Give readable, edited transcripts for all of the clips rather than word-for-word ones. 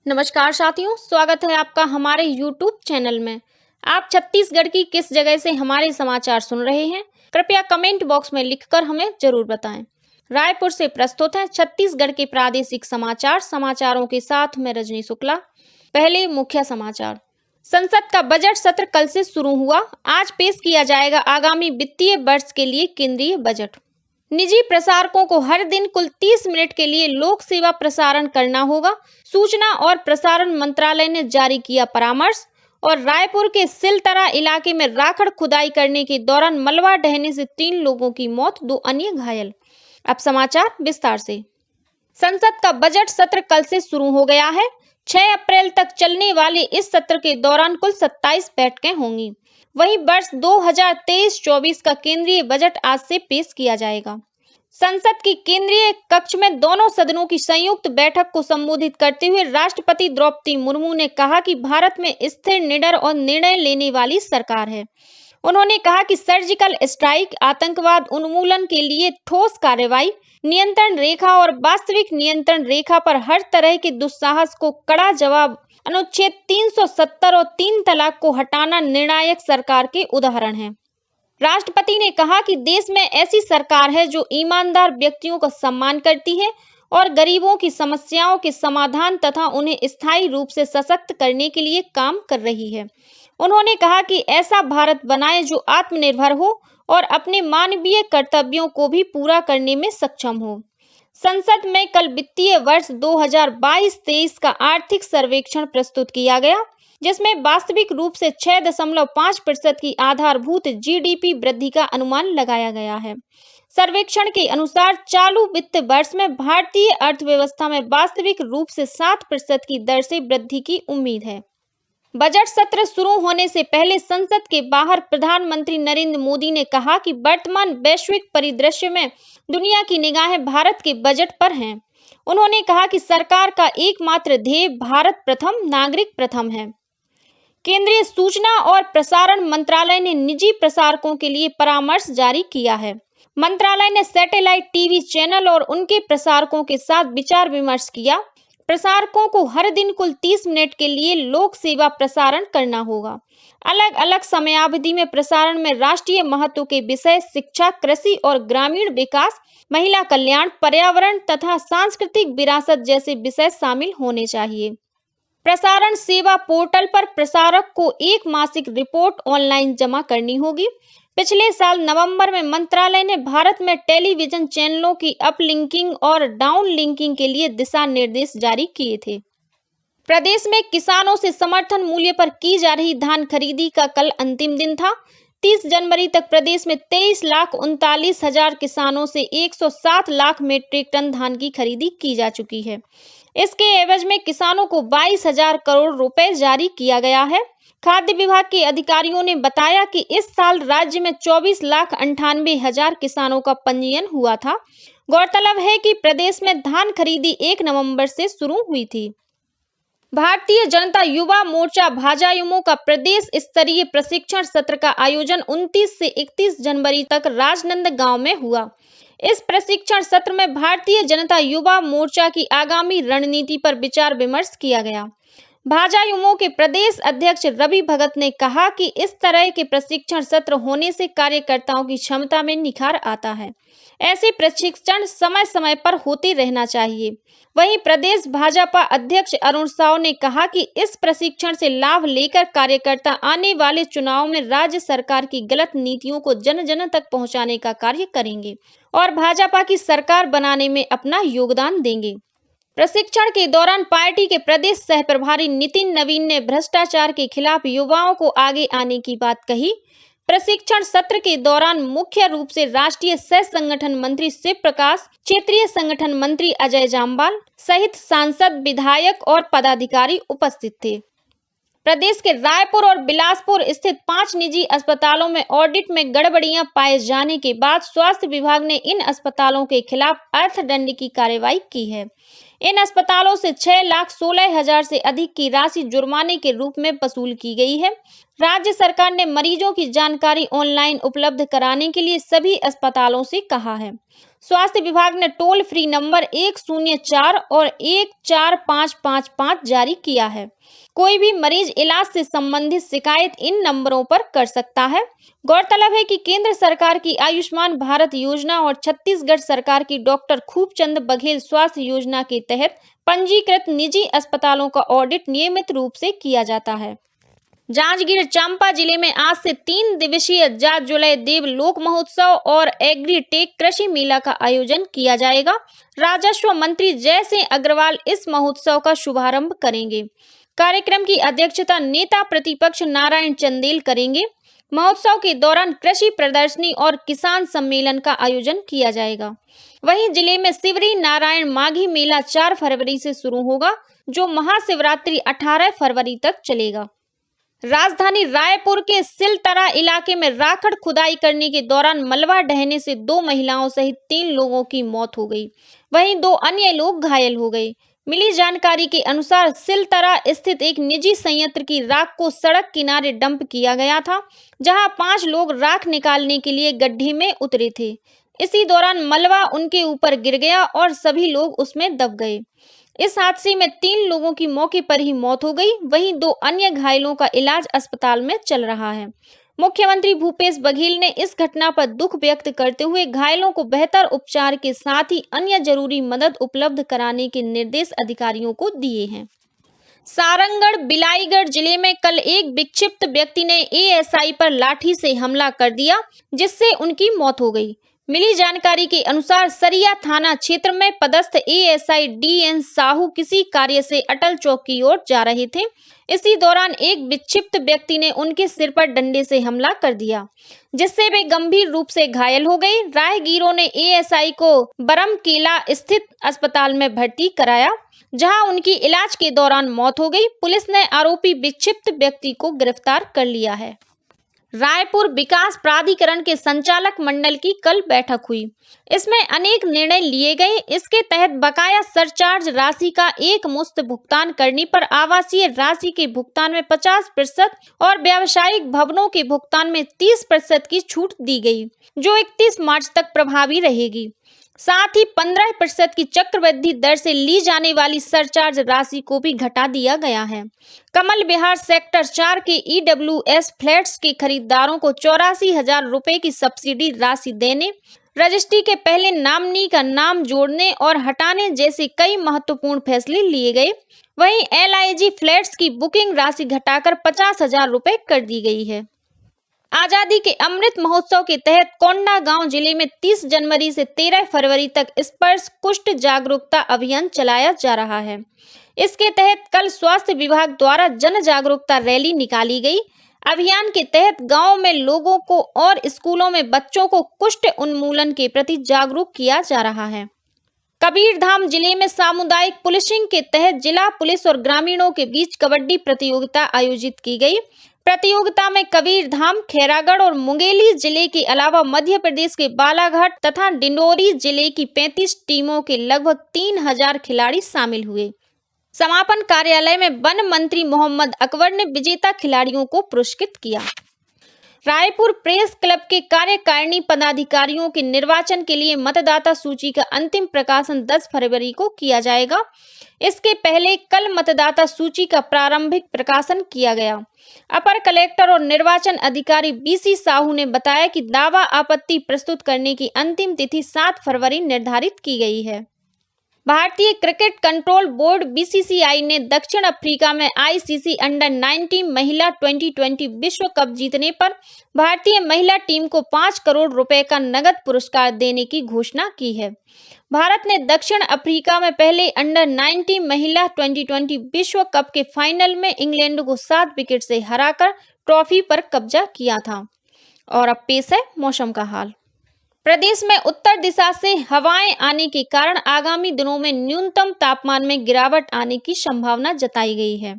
नमस्कार साथियों, स्वागत है आपका हमारे YouTube चैनल में। आप छत्तीसगढ़ की किस जगह से हमारे समाचार सुन रहे हैं? कृपया कमेंट बॉक्स में लिखकर हमें जरूर बताएं। रायपुर से प्रस्तुत है छत्तीसगढ़ के प्रादेशिक समाचार। समाचारों के साथ मैं रजनी शुक्ला। पहले मुख्य समाचार। संसद का बजट सत्र कल से शुरू हुआ। आज पेश किया जाएगा आगामी वित्तीय वर्ष के लिए केंद्रीय बजट। निजी प्रसारकों को हर दिन कुल 30 मिनट के लिए लोक सेवा प्रसारण करना होगा। सूचना और प्रसारण मंत्रालय ने जारी किया परामर्श। और रायपुर के सिलतरा इलाके में राखड़ खुदाई करने के दौरान मलबा ढहने से 3 लोगों की मौत, 2 अन्य घायल। अब समाचार विस्तार से। संसद का बजट सत्र कल से शुरू हो गया है। 6 अप्रैल तक चलने वाले इस सत्र के दौरान कुल 27 बैठकें होंगी। वहीं वर्ष 2023-24 का केंद्रीय बजट आज से पेश किया जाएगा। संसद की केंद्रीय कक्ष में दोनों सदनों की संयुक्त बैठक को संबोधित करते हुए राष्ट्रपति द्रौपदी मुर्मू ने कहा कि भारत में स्थिर, निडर और निर्णय लेने वाली सरकार है। उन्होंने कहा कि सर्जिकल स्ट्राइक, आतंकवाद उन्मूलन के लिए ठोस कार्रवाई, नियंत्रण रेखा और वास्तविक नियंत्रण रेखा पर हर तरह के दुस्साहस को कड़ा जवाब, अनुच्छेद 370 और 3 तलाक को हटाना निर्णायक सरकार के उदाहरण हैं। राष्ट्रपति ने कहा कि देश में ऐसी सरकार है जो ईमानदार व्यक्तियों का सम्मान करती है और गरीबों की समस्याओं के समाधान तथा उन्हें स्थायी रूप से सशक्त करने के लिए काम कर रही है। उन्होंने कहा कि ऐसा भारत बनाए जो आत्मनिर्भर हो और अपने मानवीय कर्तव्यों को भी पूरा करने में सक्षम हो। संसद में कल वित्तीय वर्ष 2022-23 का आर्थिक सर्वेक्षण प्रस्तुत किया गया, जिसमें वास्तविक रूप से 6.5% की आधारभूत जीडीपी वृद्धि का अनुमान लगाया गया है। सर्वेक्षण के अनुसार चालू वित्त वर्ष में भारतीय अर्थव्यवस्था में वास्तविक रूप से 7% की दर से वृद्धि की उम्मीद है। बजट सत्र शुरू होने से पहले संसद के बाहर प्रधानमंत्री नरेंद्र मोदी ने कहा कि वर्तमान वैश्विक परिदृश्य में दुनिया की निगाहें भारत के बजट पर हैं। उन्होंने कहा कि सरकार का एकमात्र ध्येय भारत प्रथम, नागरिक प्रथम है। केंद्रीय सूचना और प्रसारण मंत्रालय ने निजी प्रसारकों के लिए परामर्श जारी किया है। मंत्रालय ने सैटेलाइट टीवी चैनल और उनके प्रसारकों के साथ विचार विमर्श किया। प्रसारकों को हर दिन कुल 30 मिनट के लिए लोक सेवा प्रसारण करना होगा। अलग अलग समयावधि में प्रसारण में राष्ट्रीय महत्व के विषय शिक्षा, कृषि और ग्रामीण विकास, महिला कल्याण, पर्यावरण तथा सांस्कृतिक विरासत जैसे विषय शामिल होने चाहिए। प्रसारण सेवा पोर्टल पर प्रसारक को एक मासिक रिपोर्ट ऑनलाइन जमा करनी होगी। पिछले साल नवंबर में मंत्रालय ने भारत में टेलीविजन चैनलों की अपलिंकिंग और डाउनलिंकिंग के लिए दिशा निर्देश जारी किए थे। प्रदेश में किसानों से समर्थन मूल्य पर की जा रही धान खरीदी का कल अंतिम दिन था। 30 जनवरी तक प्रदेश में 23,39,000 किसानों से 107 लाख मीट्रिक टन धान की खरीदी की जा चुकी है। इसके एवज में किसानों को 22,000 करोड़ रुपए जारी किया गया है। खाद्य विभाग के अधिकारियों ने बताया कि इस साल राज्य में 24,98,000 किसानों का पंजीयन हुआ था। गौरतलब है कि प्रदेश में धान खरीदी 1 नवंबर से शुरू हुई थी। भारतीय जनता युवा मोर्चा भाजयुमो का प्रदेश स्तरीय प्रशिक्षण सत्र का आयोजन 29 से 31 जनवरी तक राजनांदगांव में हुआ। इस प्रशिक्षण सत्र में भारतीय जनता युवा मोर्चा की आगामी रणनीति पर विचार विमर्श किया गया। भाजयुमो के प्रदेश अध्यक्ष रवि भगत ने कहा कि इस तरह के प्रशिक्षण सत्र होने से कार्यकर्ताओं की क्षमता में निखार आता है। ऐसे प्रशिक्षण समय समय पर होते रहना चाहिए। वहीं प्रदेश भाजपा अध्यक्ष अरुण साव ने कहा कि इस प्रशिक्षण से लाभ लेकर कार्यकर्ता आने वाले चुनाव में राज्य सरकार की गलत नीतियों को जन जन तक पहुंचाने का कार्य करेंगे और भाजपा की सरकार बनाने में अपना योगदान देंगे। प्रशिक्षण के दौरान पार्टी के प्रदेश सह प्रभारी नितिन नवीन ने भ्रष्टाचार के खिलाफ युवाओं को आगे आने की बात कही। प्रशिक्षण सत्र के दौरान मुख्य रूप से राष्ट्रीय सह संगठन मंत्री शिव प्रकाश, क्षेत्रीय संगठन मंत्री अजय जाम्वाल सहित सांसद, विधायक और पदाधिकारी उपस्थित थे। प्रदेश के रायपुर और बिलासपुर स्थित 5 निजी अस्पतालों में ऑडिट में गड़बड़ियां पाए जाने के बाद स्वास्थ्य विभाग ने इन अस्पतालों के खिलाफ अर्थदंड की कार्रवाई की है। इन अस्पतालों से 6,16,000 से अधिक की राशि जुर्माने के रूप में वसूल की गई है। राज्य सरकार ने मरीजों की जानकारी ऑनलाइन उपलब्ध कराने के लिए सभी अस्पतालों से कहा है। स्वास्थ्य विभाग ने टोल फ्री नंबर 104 और 14555 जारी किया है। कोई भी मरीज इलाज से संबंधित शिकायत इन नंबरों पर कर सकता है। गौरतलब है कि केंद्र सरकार की आयुष्मान भारत योजना और छत्तीसगढ़ सरकार की डॉक्टर खूबचंद बघेल स्वास्थ्य योजना के तहत पंजीकृत निजी अस्पतालों का ऑडिट नियमित रूप से किया जाता है। जांजगीर चांपा जिले में आज से 3 दिवसीय जाजुलय देव लोक महोत्सव और एग्रीटेक कृषि मेला का आयोजन किया जाएगा। राजस्व मंत्री जय सिंह अग्रवाल इस महोत्सव का शुभारंभ करेंगे। कार्यक्रम की अध्यक्षता नेता प्रतिपक्ष नारायण चंदेल करेंगे। महोत्सव के दौरान कृषि प्रदर्शनी और किसान सम्मेलन का आयोजन किया जाएगा। वहीं जिले में शिवरी नारायण माघी मेला 4 फरवरी से शुरू होगा, जो महाशिवरात्रि 18 फरवरी तक चलेगा। राजधानी रायपुर के सिलतरा इलाके में राखड़ खुदाई करने के दौरान मलबा ढहने से 2 महिलाओं सहित 3 लोगों की मौत हो गई। वहीं 2 अन्य लोग घायल हो गए। मिली जानकारी के अनुसार सिलतरा स्थित एक निजी संयंत्र की राख को सड़क किनारे डंप किया गया था, जहां 5 लोग राख निकालने के लिए गड्ढे में उतरे थे। इसी दौरान मलबा उनके ऊपर गिर गया और सभी लोग उसमें दब गए। इस हादसे में 3 लोगों की मौके पर ही मौत हो गई। वहीं 2 अन्य घायलों का इलाज अस्पताल में चल रहा है। मुख्यमंत्री भूपेश बघेल ने इस घटना पर दुख व्यक्त करते हुए घायलों को बेहतर उपचार के साथ ही अन्य जरूरी मदद उपलब्ध कराने के निर्देश अधिकारियों को दिए हैं। सारंगढ़ बिलाईगढ़ जिले में कल एक विक्षिप्त व्यक्ति ने एएसआई पर लाठी से हमला कर दिया, जिससे उनकी मौत हो गई। मिली जानकारी के अनुसार सरिया थाना क्षेत्र में पदस्थ एएसआई डीएन साहू किसी कार्य से अटल चौक की ओर जा रहे थे। इसी दौरान एक विक्षिप्त व्यक्ति ने उनके सिर पर डंडे से हमला कर दिया, जिससे वे गंभीर रूप से घायल हो गए। राहगीरों ने एएसआई को बरमकेला स्थित अस्पताल में भर्ती कराया, जहां उनकी इलाज के दौरान मौत हो गई। पुलिस ने आरोपी विक्षिप्त व्यक्ति को गिरफ्तार कर लिया है। रायपुर विकास प्राधिकरण के संचालक मंडल की कल बैठक हुई। इसमें अनेक निर्णय लिए गए। इसके तहत बकाया सरचार्ज राशि का एक मुश्त भुगतान करने पर आवासीय राशि के भुगतान में 50% और व्यावसायिक भवनों के भुगतान में 30% की छूट दी गई, जो 31 मार्च तक प्रभावी रहेगी। साथ ही 15% की चक्रवृद्धि दर से ली जाने वाली सरचार्ज राशि को भी घटा दिया गया है। कमल विहार सेक्टर 4 के ईडब्ल्यूएस फ्लैट्स के खरीदारों को 84,000 रुपए की सब्सिडी राशि देने, रजिस्ट्री के पहले नामनी का नाम जोड़ने और हटाने जैसे कई महत्वपूर्ण फैसले लिए गए। वहीं एलआईजी फ्लैट्स की बुकिंग राशि घटाकर 50,000 रुपए कर दी गई है। आजादी के अमृत महोत्सव के तहत कोंडागांव जिले में 30 जनवरी से 13 फरवरी तक स्पर्श कुष्ठ जागरूकता अभियान चलाया जा रहा है। इसके तहत कल स्वास्थ्य विभाग द्वारा जन जागरूकता रैली निकाली गई। अभियान के तहत गांव में लोगों को और स्कूलों में बच्चों को कुष्ठ उन्मूलन के प्रति जागरूक किया जा रहा है। कबीरधाम जिले में सामुदायिक पुलिसिंग के तहत जिला पुलिस और ग्रामीणों के बीच कबड्डी प्रतियोगिता आयोजित की गई। प्रतियोगिता में कबीरधाम, खैरागढ़ और मुंगेली जिले के अलावा मध्य प्रदेश के बालाघाट तथा डिंडोरी जिले की 35 टीमों के लगभग 3,000 खिलाड़ी शामिल हुए। समापन कार्यालय में वन मंत्री मोहम्मद अकबर ने विजेता खिलाड़ियों को पुरस्कृत किया। रायपुर प्रेस क्लब के कार्यकारिणी पदाधिकारियों के निर्वाचन के लिए मतदाता सूची का अंतिम प्रकाशन 10 फरवरी को किया जाएगा। इसके पहले कल मतदाता सूची का प्रारंभिक प्रकाशन किया गया। अपर कलेक्टर और निर्वाचन अधिकारी बीसी साहू ने बताया कि दावा आपत्ति प्रस्तुत करने की अंतिम तिथि 7 फरवरी निर्धारित की गई है। भारतीय क्रिकेट कंट्रोल बोर्ड बीसीसीआई ने दक्षिण अफ्रीका में आईसीसी अंडर 19 महिला 2020 विश्व कप जीतने पर भारतीय महिला टीम को 5 करोड़ रुपए का नगद पुरस्कार देने की घोषणा की है। भारत ने दक्षिण अफ्रीका में पहले अंडर 19 महिला 2020 विश्व कप के फाइनल में इंग्लैंड को 7 विकेट से हराकर ट्रॉफी पर कब्जा किया था। और अब पेश है मौसम का हाल। प्रदेश में उत्तर दिशा से हवाएं आने के कारण आगामी दिनों में न्यूनतम तापमान में गिरावट आने की संभावना जताई गई है।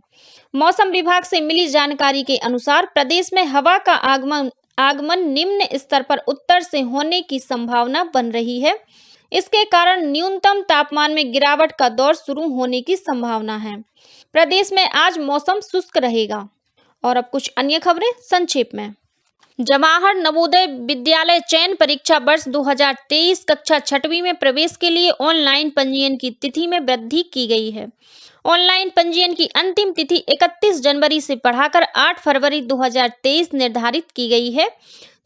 मौसम विभाग से मिली जानकारी के अनुसार प्रदेश में हवा का आगमन निम्न स्तर पर उत्तर से होने की संभावना बन रही है। इसके कारण न्यूनतम तापमान में गिरावट का दौर शुरू होने की संभावना है। प्रदेश में आज मौसम शुष्क रहेगा। और अब कुछ अन्य खबरें संक्षेप में। जवाहर नवोदय विद्यालय चयन परीक्षा वर्ष 2023 कक्षा 6वीं में प्रवेश के लिए ऑनलाइन पंजीयन की तिथि में वृद्धि की गई है। ऑनलाइन पंजीयन की अंतिम तिथि 31 जनवरी से बढ़ाकर 8 फरवरी 2023 निर्धारित की गई है।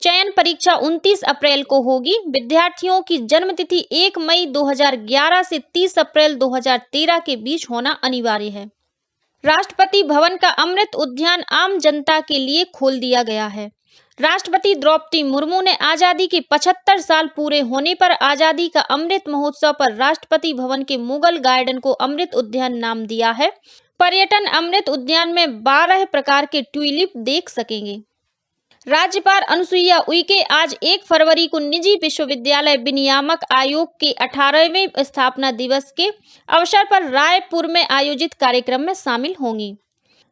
चयन परीक्षा 29 अप्रैल को होगी। विद्यार्थियों की जन्म तिथि 1 मई 2011 से 30 अप्रैल 2013 के बीच होना अनिवार्य है। राष्ट्रपति भवन का अमृत उद्यान आम जनता के लिए खोल दिया गया है। राष्ट्रपति द्रौपदी मुर्मू ने आजादी के 75 साल पूरे होने पर आजादी का अमृत महोत्सव पर राष्ट्रपति भवन के मुगल गार्डन को अमृत उद्यान नाम दिया है। पर्यटन अमृत उद्यान में 12 प्रकार के ट्यूलिप देख सकेंगे। राज्यपाल अनुसुईया उइके आज 1 फरवरी को निजी विश्वविद्यालय विनियामक आयोग के 18वें स्थापना दिवस के अवसर पर रायपुर में आयोजित कार्यक्रम में शामिल होंगी।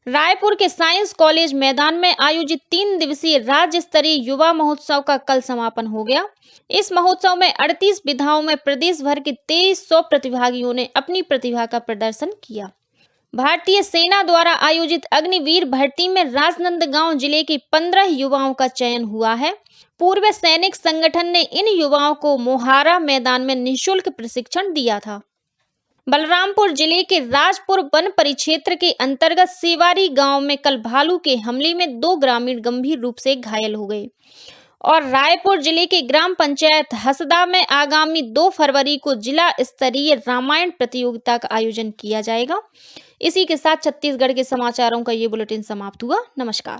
रायपुर के साइंस कॉलेज मैदान में आयोजित 3 दिवसीय राज्य स्तरीय युवा महोत्सव का कल समापन हो गया। इस महोत्सव में 38 विधाओं में प्रदेश भर के 2300 प्रतिभागियों ने अपनी प्रतिभा का प्रदर्शन किया। भारतीय सेना द्वारा आयोजित अग्निवीर भर्ती में राजनांदगांव जिले के 15 युवाओं का चयन हुआ है। पूर्व सैनिक संगठन ने इन युवाओं को मोहारा मैदान में निःशुल्क प्रशिक्षण दिया था। बलरामपुर जिले के राजपुर वन परिक्षेत्र के अंतर्गत सेवारी गांव में कल भालू के हमले में 2 ग्रामीण गंभीर रूप से घायल हो गए। और रायपुर जिले के ग्राम पंचायत हसदा में आगामी 2 फरवरी को जिला स्तरीय रामायण प्रतियोगिता का आयोजन किया जाएगा। इसी के साथ छत्तीसगढ़ के समाचारों का ये बुलेटिन समाप्त हुआ। नमस्कार।